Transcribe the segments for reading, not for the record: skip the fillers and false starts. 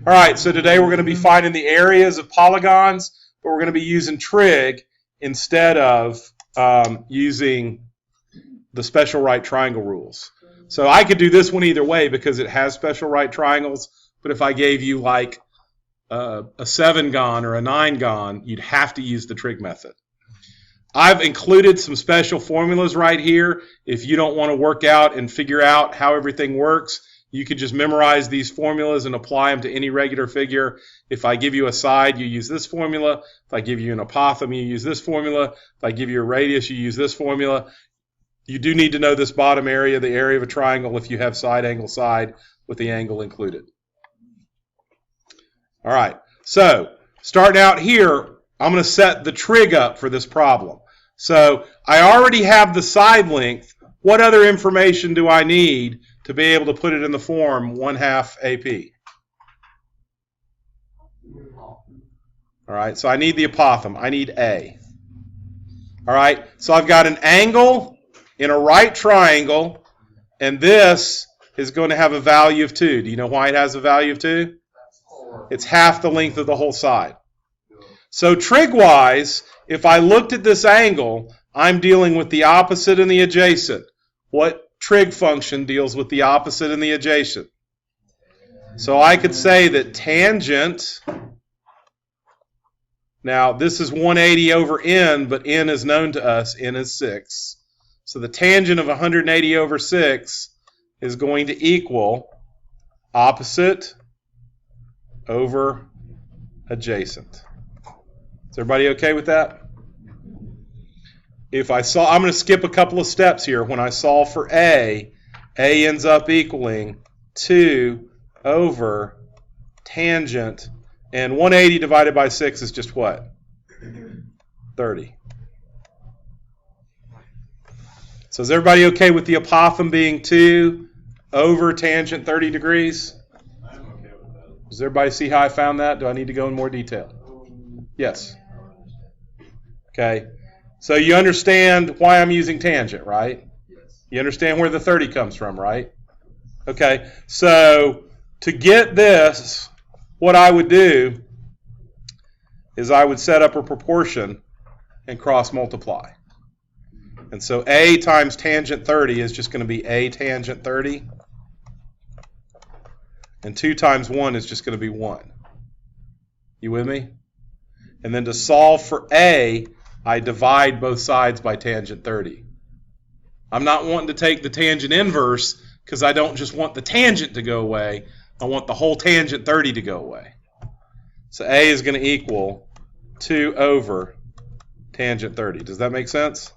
All right, so today we're going to be finding the areas of polygons, but we're going to be using trig instead of using the special right triangle rules. So I could do this one either way because it has special right triangles, but if I gave you like a 7-gon or a 9-gon, you'd have to use the trig method. I've included some special formulas right here. If you don't want to work out and figure out how everything works, you could just memorize these formulas and apply them to any regular figure. If I give you a side, you use this formula. If I give you an apothem, you use this formula. If I give you a radius, you use this formula. You do need to know this bottom area, the area of a triangle, if you have side angle side with the angle included. All right, so starting out here, I'm going to set the trig up for this problem. So I already have the side length. What other information do I need to be able to put it in the form 1/2 AP? All right, so I need the apothem. I need A. All right, so I've got an angle in a right triangle, and this is going to have a value of 2. Do you know why it has a value of 2? It's half the length of the whole side. So trig-wise, if I looked at this angle, I'm dealing with the opposite and the adjacent. What trig function deals with the opposite and the adjacent? So I could say that tangent, now this is 180 over n, but n is known to us, n is 6. So the tangent of 180 over 6 is going to equal opposite over adjacent. Is everybody okay with that? If I'm going to skip a couple of steps here. When I solve for A ends up equaling 2 over tangent, and 180 divided by 6 is just what? 30. So is everybody okay with the apothem being 2 over tangent 30 degrees? I'm okay with that. Does everybody see how I found that? Do I need to go in more detail? Yes. Okay. So you understand why I'm using tangent, right? Yes. You understand where the 30 comes from, right? Okay. So to get this, what I would do is I would set up a proportion and cross multiply. And so A times tangent 30 is just going to be A tangent 30. And 2 times 1 is just going to be 1. You with me? And then to solve for A, I divide both sides by tangent 30. I'm not wanting to take the tangent inverse because I don't just want the tangent to go away. I want the whole tangent 30 to go away. So A is going to equal 2 over tangent 30. Does that make sense?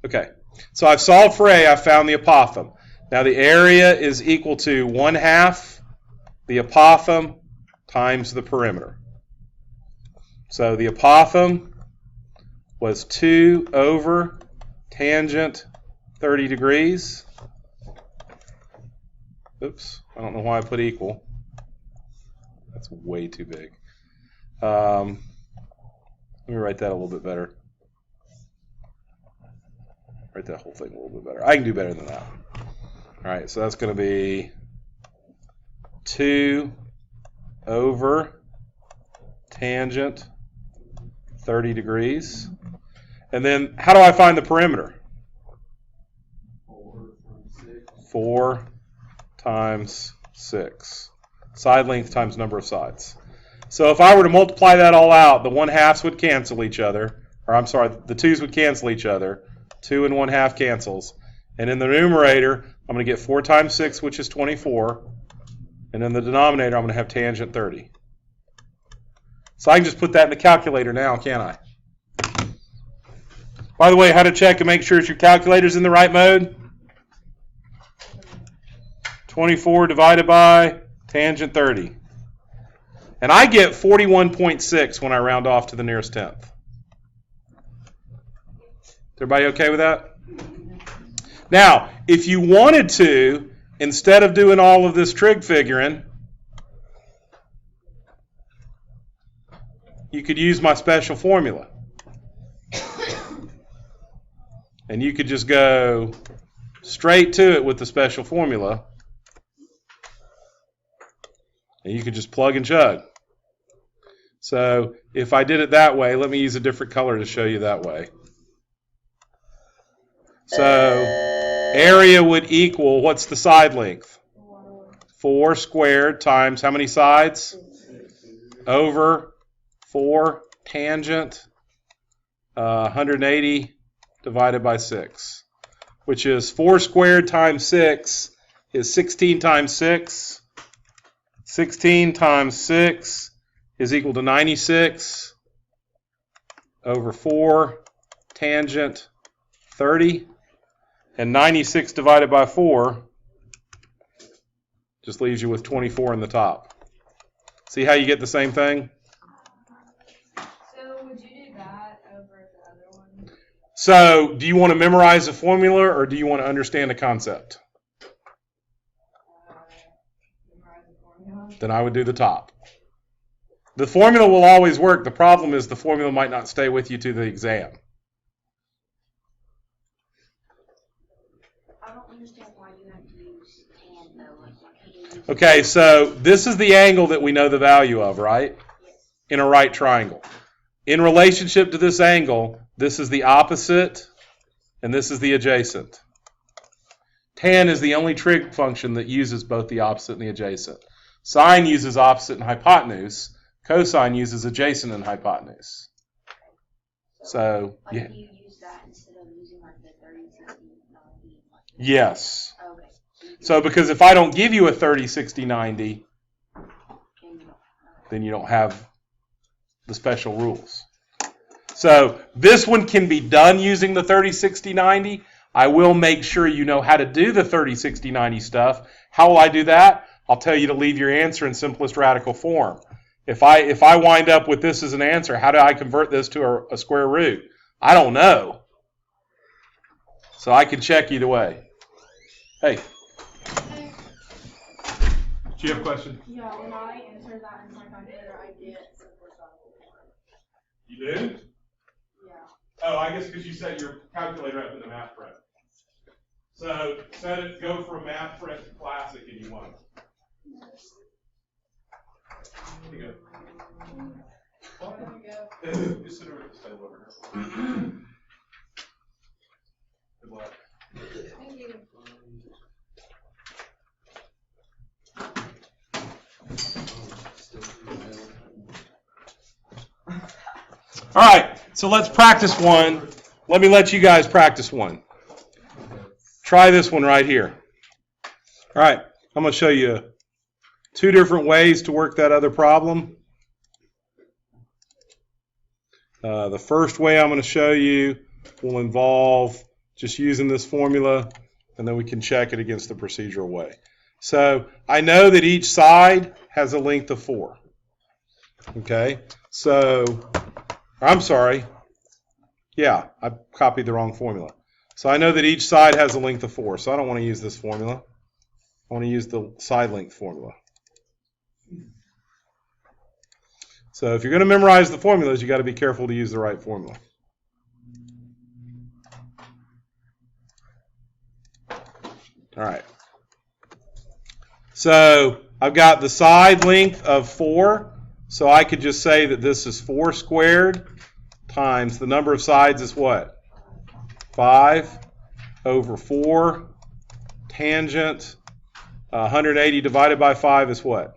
Okay. So I've solved for A. I found the apothem. Now the area is equal to 1/2 the apothem times the perimeter. So the apothem was 2 over tangent 30 degrees. Oops, I don't know why I put equal. That's way too big. Let me write that a little bit better. Write that whole thing a little bit better. I can do better than that. All right, so that's going to be 2 over tangent 30 degrees. And then how do I find the perimeter? 4 times 6. Side length times number of sides. So if I were to multiply that all out, the 1/2s would cancel each other. Or I'm sorry, the 2's would cancel each other. 2 and 1/2 cancels. And in the numerator, I'm going to get 4 times 6, which is 24. And in the denominator, I'm going to have tangent 30. So I can just put that in the calculator now, can't I? By the way, how to check and make sure your calculator's in the right mode? 24 divided by tangent 30. And I get 41.6 when I round off to the nearest tenth. Is everybody okay with that? Now, if you wanted to, instead of doing all of this trig figuring, you could use my special formula. And you could just go straight to it with the special formula. And you can just plug and chug. So if I did it that way, let me use a different color to show you that way. So area would equal, what's the side length? 4 squared times how many sides? Over 4 tangent 180 divided by 6, which is 4 squared times 6 is 16 times 6. 16 times 6 is equal to 96 over 4 tangent 30. And 96 divided by 4 just leaves you with 24 in the top. See how you get the same thing? So would you do that over the other one? So do you want to memorize the formula or do you want to understand the concept? Memorize the formula. Then I would do the top. The formula will always work. The problem is the formula might not stay with you to the exam. I don't understand why you have to use tan though. Why can't you use Okay, so this is the angle that we know the value of, right? Yes. In a right triangle. In relationship to this angle, this is the opposite and this is the adjacent. Tan is the only trig function that uses both the opposite and the adjacent. Sine uses opposite and hypotenuse. Cosine uses adjacent and hypotenuse. So, Like yeah. you use that instead of using like the 30, 60, 90. Yes. Okay. So because if I don't give you a 30, 60, 90, And you don't. then you don't have the special rules. So this one can be done using the 30, 60, 90. I will make sure you know how to do the 30, 60, 90 stuff. How will I do that? I'll tell you to leave your answer in simplest radical form. If I wind up with this as an answer, how do I convert this to a square root? I don't know. So I can check either way. Hey, Hey, do you have a question? yeah, when I enter that into my calculator, I get simplest radical form. You do? Yeah. Oh, I guess because you set your calculator up in the math prep. So go from math prep to classic and you won. Here you go. There we go. Just sit over at the table over here. Good luck. Thank you. All right, so let's practice one. Let me let you guys practice one. Try this one right here. All right, I'm going to show you 2 different ways to work that other problem. The first way I'm going to show you will involve just using this formula, and then we can check it against the procedural way. So I know that each side has a length of 4. Okay, so I'm sorry. Yeah, I copied the wrong formula. So I know that each side has a length of 4, so I don't want to use this formula. I want to use the side length formula. So if you're going to memorize the formulas, you got to be careful to use the right formula. All right. So I've got the side length of 4, so I could just say that this is 4 squared times the number of sides is what? 5 over 4 tangent 180 divided by 5 is what?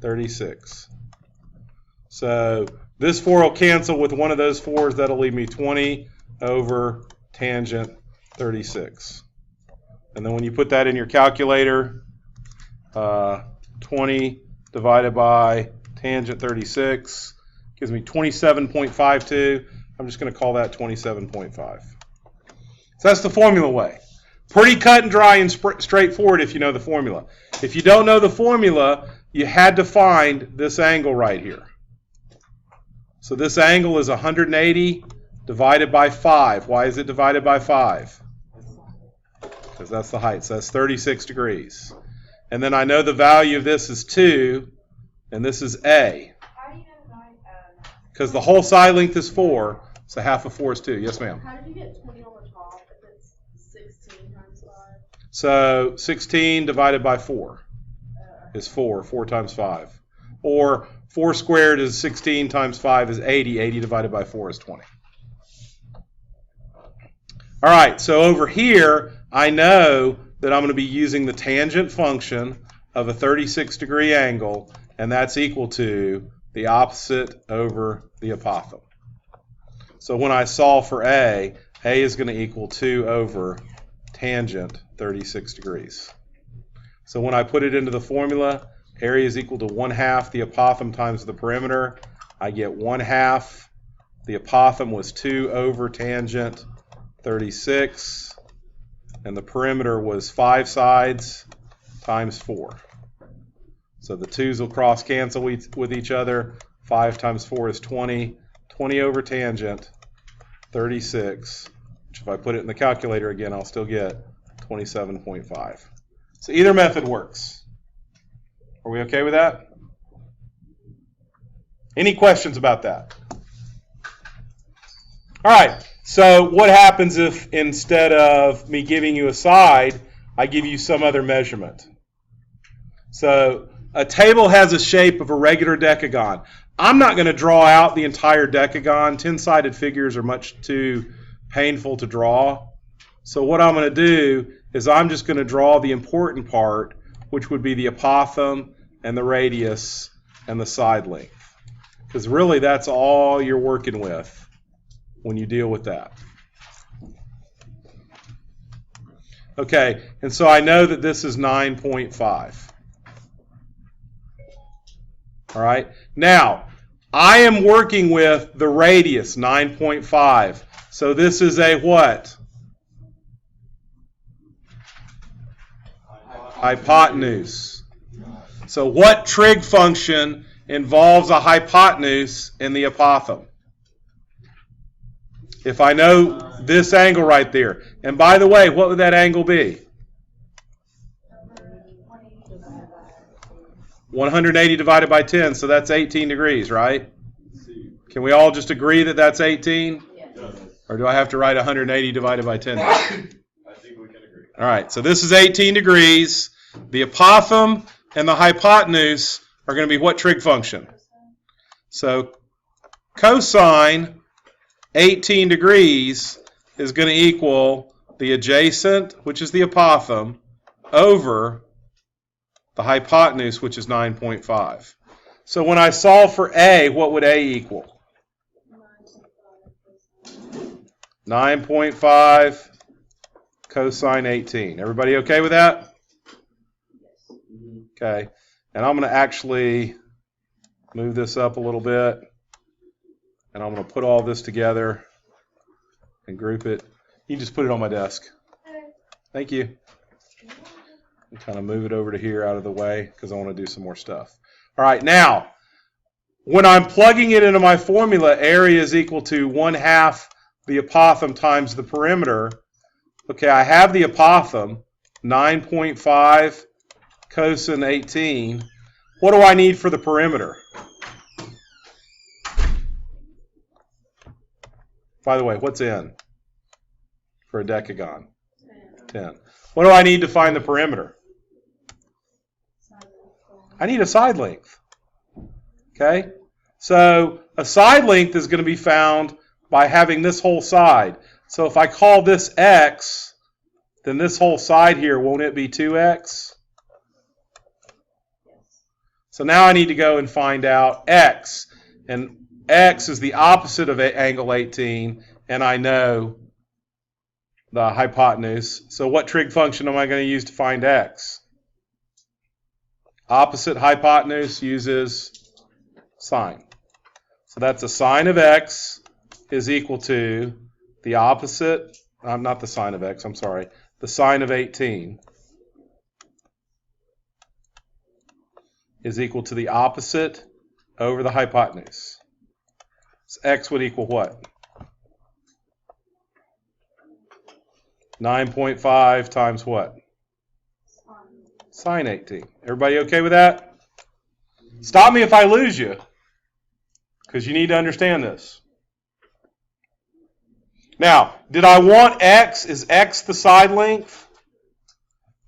36. So this 4 will cancel with one of those 4s. That'll leave me 20 over tangent 36. And then when you put that in your calculator, 20 divided by tangent 36 gives me 27.52. I'm just going to call that 27.5. So that's the formula way. Pretty cut and dry and straightforward if you know the formula. If you don't know the formula, you had to find this angle right here. So this angle is 180 divided by 5. Why is it divided by 5? Because that's the height. So that's 36 degrees. And then I know the value of this is 2, and this is A. How do you know that? Because the whole side length is 4, so half of 4 is 2. Yes, ma'am. How did you get 20 on the top if it's 16 times 5? So 16 divided by 4. is 4. 4 times 5. Or 4 squared is 16 times 5 is 80. 80 divided by 4 is 20. All right, so over here, I know that I'm going to be using the tangent function of a 36-degree angle, and that's equal to the opposite over the apothem. So when I solve for A is going to equal 2 over tangent 36 degrees. So when I put it into the formula, area is equal to 1/2 the apothem times the perimeter. I get 1/2. The apothem was 2 over tangent 36, and the perimeter was 5 sides times 4. So the 2's will cross cancel with each other. 5 times 4 is 20. 20 over tangent 36, which if I put it in the calculator again, I'll still get 27.5. So either method works. Are we okay with that? Any questions about that? All right, so what happens if instead of me giving you a side, I give you some other measurement? So a table has a shape of a regular decagon. I'm not going to draw out the entire decagon. 10-sided figures are much too painful to draw. So what I'm going to do is I'm just going to draw the important part, which would be the apothem and the radius and the side length. Because really that's all you're working with when you deal with that. Okay, and so I know that this is 9.5. All right, now I am working with the radius, 9.5. So this is a what? Hypotenuse. So what trig function involves a hypotenuse in the apothem? If I know this angle right there. And by the way, what would that angle be? 180 divided by 10, so that's 18 degrees, right? Can we all just agree that that's 18? Or do I have to write 180 divided by 10? I think we can agree. All right, so this is 18 degrees. The apothem and the hypotenuse are going to be what trig function? So cosine 18 degrees is going to equal the adjacent, which is the apothem, over the hypotenuse, which is 9.5. So when I solve for A, what would A equal? 9.5 cosine 18. Everybody okay with that? Okay. And I'm going to actually move this up a little bit. And I'm going to put all this together and group it. You can just put it on my desk. Thank you. And kind of move it over to here out of the way because I want to do some more stuff. All right, now, when I'm plugging it into my formula, area is equal to 1/2 the apothem times the perimeter. Okay, I have the apothem, 9.5 cosine 18. What do I need for the perimeter? By the way, what's n for a decagon? 10. What do I need to find the perimeter? I need a side length. Okay? So a side length is going to be found by having this whole side. So if I call this x, then this whole side here, won't it be 2x? So now I need to go and find out x. And x is the opposite of angle 18, and I know the hypotenuse. So what trig function am I going to use to find x? Opposite hypotenuse uses sine. So that's a sine of x is equal to the opposite, not the sine of x, I'm sorry, the sine of 18 is equal to the opposite over the hypotenuse. So x would equal what? 9.5 times what? Sine 18. Everybody okay with that? Stop me if I lose you, because you need to understand this. Now, did I want x? Is x the side length?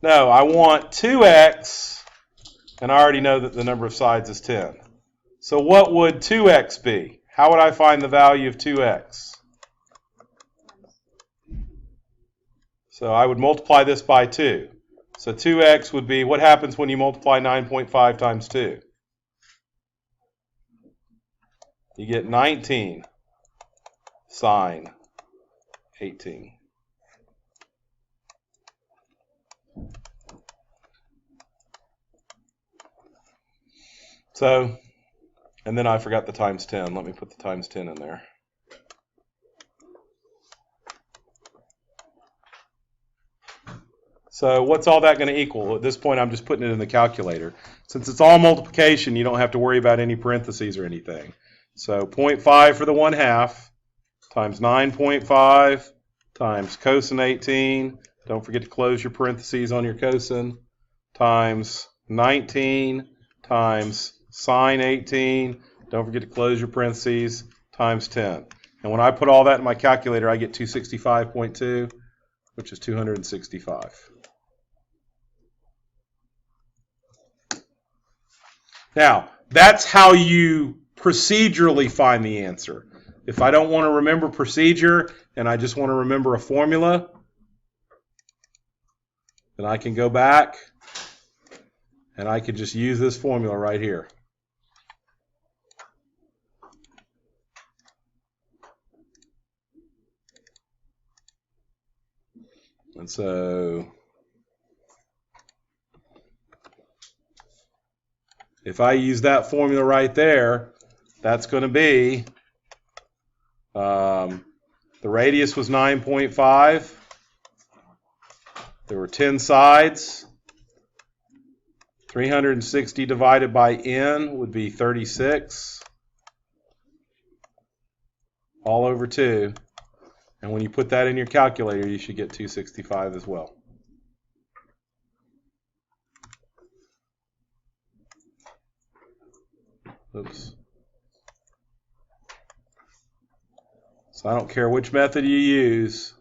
No, I want 2x And I already know that the number of sides is 10. So what would 2x be? How would I find the value of 2x? So I would multiply this by 2. So 2x would be, what happens when you multiply 9.5 times 2? You get 19 sine 18. So, and then I forgot the times 10. Let me put the times 10 in there. So what's all that going to equal? At this point, I'm just putting it in the calculator. Since it's all multiplication, you don't have to worry about any parentheses or anything. So 0.5 for the 1/2 times 9.5 times cosine 18. Don't forget to close your parentheses on your cosine. Times 19 times sine 18. Don't forget to close your parentheses. Times 10. And when I put all that in my calculator, I get 265.2, which is 265. Now, that's how you procedurally find the answer. If I don't want to remember procedure and I just want to remember a formula, then I can go back and I can just use this formula right here. And so if I use that formula right there, that's going to be, the radius was 9.5. There were 10 sides. 360 divided by n would be 36. All over 2. And when you put that in your calculator, you should get 265 as well. Oops. So I don't care which method you use.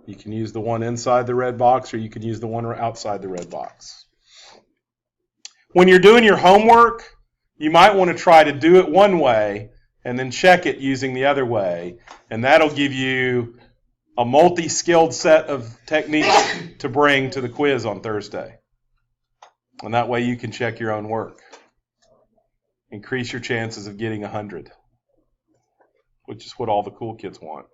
You can use the one inside the red box or you can use the one outside the red box. When you're doing your homework, you might want to try to do it one way and then check it using the other way. And that'll give you a multi-skilled set of techniques to bring to the quiz on Thursday. And that way you can check your own work. Increase your chances of getting 100, which is what all the cool kids want.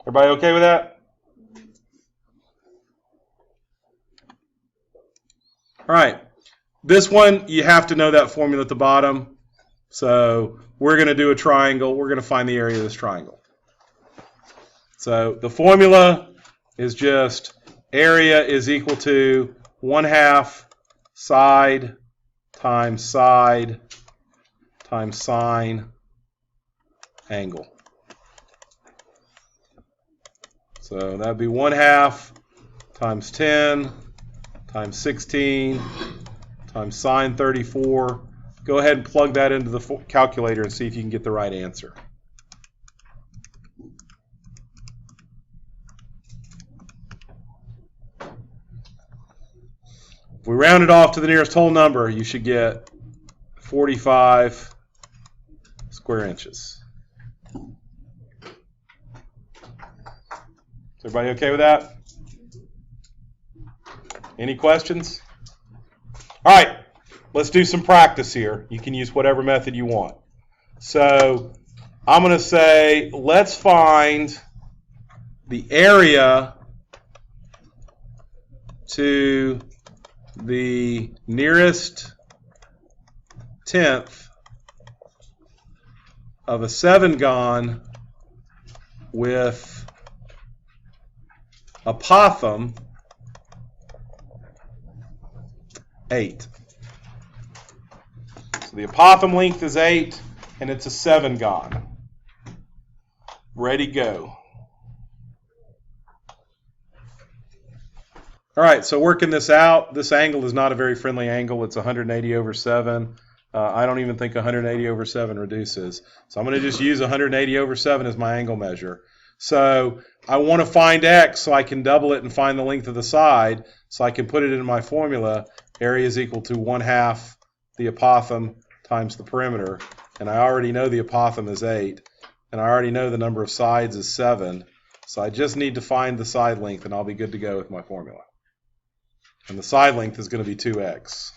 Everybody okay with that? All right. This one, you have to know that formula at the bottom. So we're going to do a triangle. We're going to find the area of this triangle. So the formula is just area is equal to 1/2 side times sine angle. So that would be 1/2 times 10 times 16 times sine 34. Go ahead and plug that into the calculator and see if you can get the right answer. If we round it off to the nearest whole number, you should get 45 square inches. Is everybody okay with that? Any questions? All right, let's do some practice here. You can use whatever method you want. So I'm going to say, let's find the area to the nearest tenth of a 7-gon with apothem 8. So the apothem length is 8, and it's a 7-gon. Ready, go. All right, so working this out, this angle is not a very friendly angle. It's 180 over 7. I don't even think 180 over 7 reduces. So I'm going to just use 180 over 7 as my angle measure. So I want to find x so I can double it and find the length of the side so I can put it in my formula. Area is equal to 1/2 the apothem times the perimeter. And I already know the apothem is 8. And I already know the number of sides is 7. So I just need to find the side length and I'll be good to go with my formula. And the side length is going to be 2x.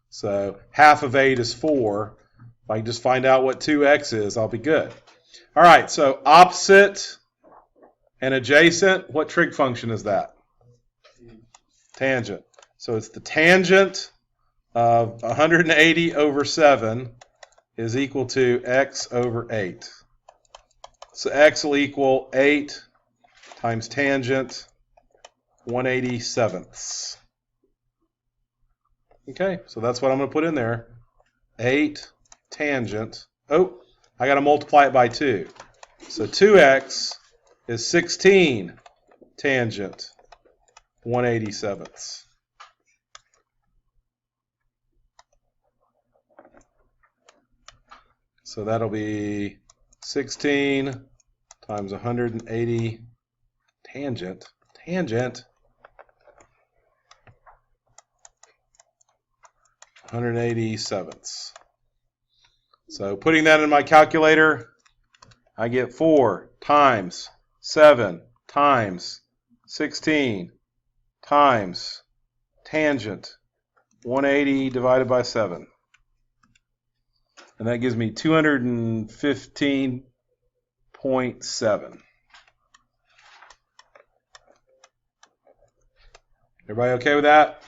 So half of 8 is 4. If I can just find out what 2x is, I'll be good. All right, so opposite and adjacent, what trig function is that? Tangent. So it's the tangent of 180 over 7 is equal to x over 8. So x will equal 8 times tangent 1/87. Okay, so that's what I'm going to put in there. 8 tangent. Oh, I got to multiply it by 2. So 2x is 16 tangent 1/87. So that'll be 16 times 180 tangent 1/87. So putting that in my calculator, I get 4 times 7 times 16 times tangent 180 divided by 7. And that gives me 215.7. Everybody okay with that?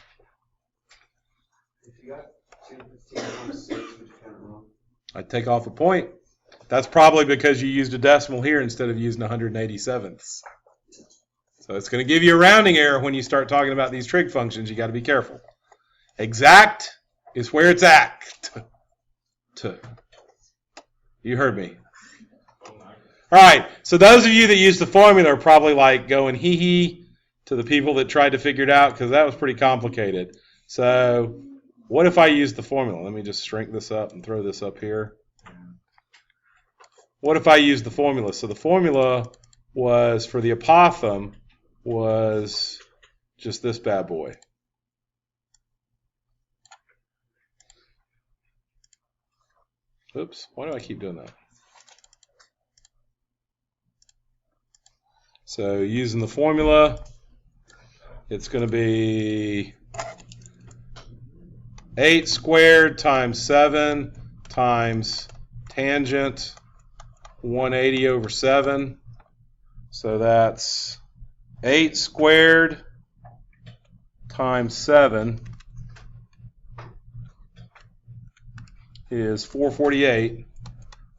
If you got 215.6, would you count wrong? I'd take off a point. That's probably because you used a decimal here instead of using 187ths. So it's going to give you a rounding error when you start talking about these trig functions. You got to be careful. Exact is where it's at. You heard me. All right. So those of you that use the formula are probably like going hee hee to the people that tried to figure it out because that was pretty complicated. So what if I use the formula? Let me just shrink this up and throw this up here. What if I use the formula? So the formula was for the apothem was just this bad boy. Oops, why do I keep doing that? So using the formula, it's going to be 8 squared times 7 times tangent 180 over 7. So that's 8 squared times 7 is 448.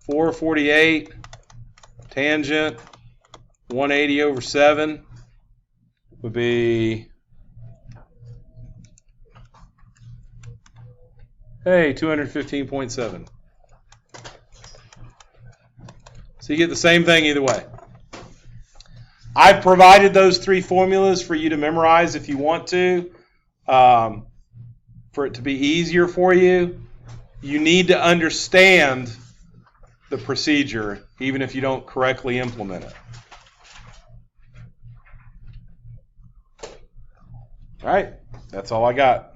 448 tangent 180 over 7 would be, hey, 215.7. So you get the same thing either way. I've provided those 3 formulas for you to memorize if you want to, for it to be easier for you. You need to understand the procedure, even if you don't correctly implement it. All right, that's all I got.